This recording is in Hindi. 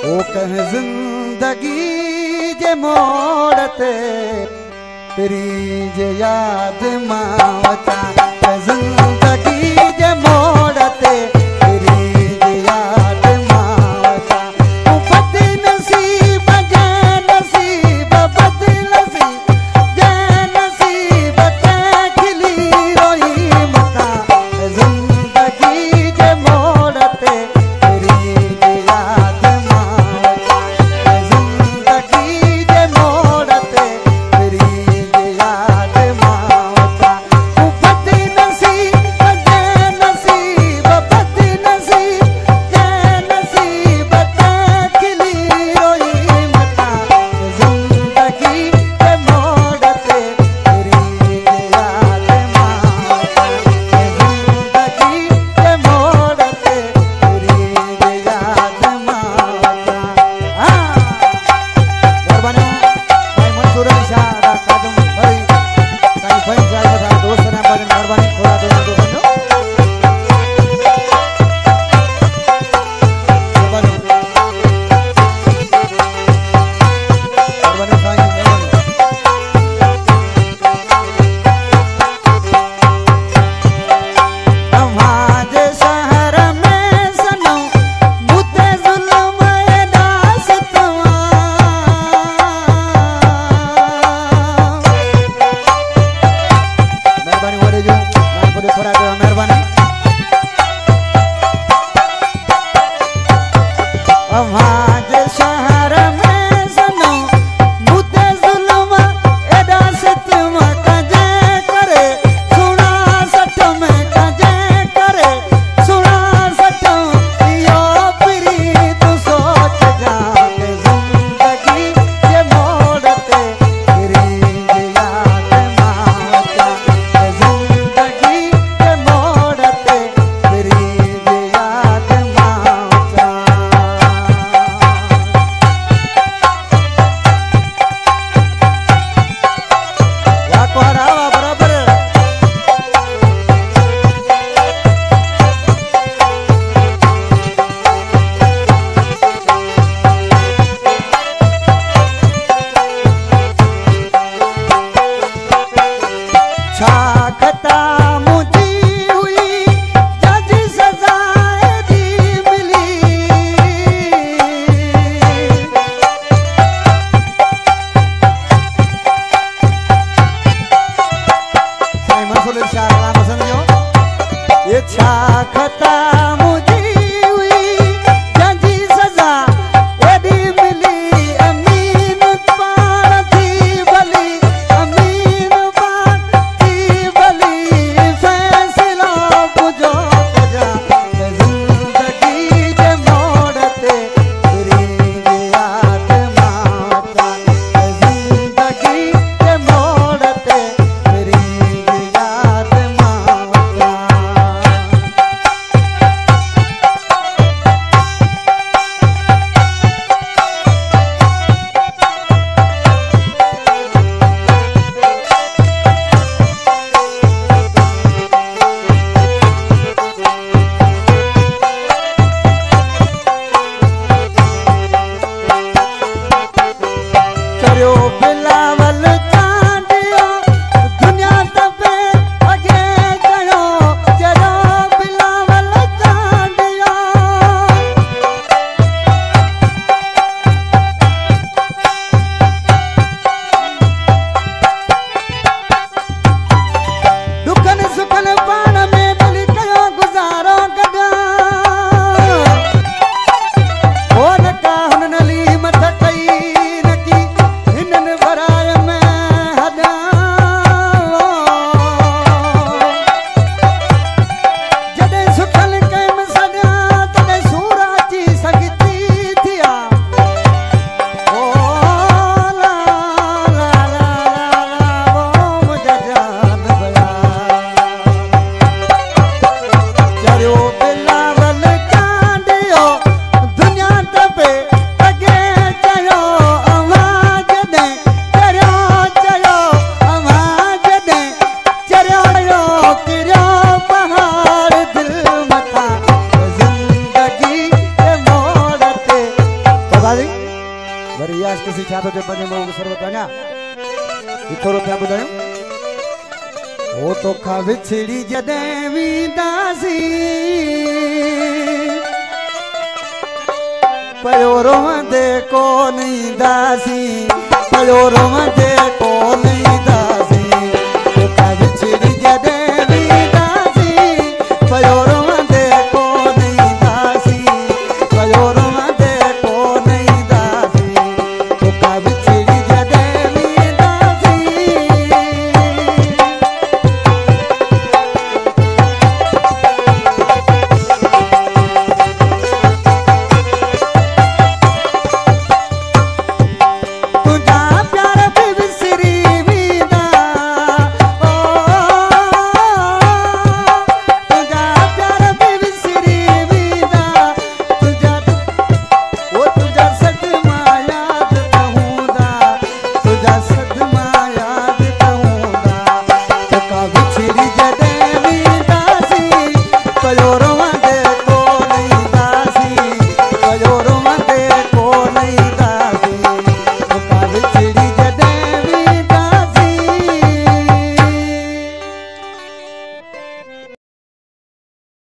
वो कह जिंदगी जे मोड़ते तेरी जे याद मावता जिंदगी जे मोड़ते तेरी जे याद मावता बद नसीब जय नसीब बद नसीब जय नसीब ते खिली रोई मता जिंदगी जे मोड़ते तेरी जे याद मावता जिंदगी जे मोड़ते तेरी जे याद मावता बद नसीब जय नसीब बद नसीब जय नसीब ते खिली रोई मता जिंदगी जे मोड़ते तेरी जे याद मावता जिंदगी जे मोड़ते तेरी जे याद मावता मेहरबानी भाई मंसूर अली शाह दा कादम भाई साईं फहीम साहब दा दोस्त ने बड़ी मेहरबानी खुदा दे दो बनो मेहरबानी साईं हमारे शहर में सनम मुद्दे जुल्म दासतवा मेहरबानी बोले जो ना बोले थोड़ा दो मेहरबानी हमारे शहर में सनम मुद्दे जुल्म दासतवा कजे करे सुना सठ में कजे करे सुना सठ यो परी तू सोच जा के जिंदगी जे मोड़ते तेरी जे याद मावता जिंदगी जे मोड़ते तेरी जे याद मावता वाको हरावा बराबर छाखता मुझी हुई जज सजाए दी मिली साईं मंसूर अली शाह कलाम समझो ये छाखता मुझी हुई जज सजा एदी मिली अमीन पाण थी भली अमीन पाण थी भली फैसला बुझो कजा जिंदगी जे मोड़ते तेरी जे याद मावता जिंदगी जे मोड़ते तेरी जे याद मावता चरियो बिलावल चांडियो दुनिया तपे अगे चढ़ो चरियो बिलावल चांडियो दुखन सुखन पाण में मिली कयो गुज़ारो कढा ओ न का हुनन ली मथ कई न की हिनन वर रियाज़ किसी छा तो पंजे में सर्वत वञा ये थोरो पिया ॿुधायूं ओ तोखा विछड़ी जॾहिं वेंदासीं पयो रोवंदे कोन ईंदासीं पयो रोवंदे कोन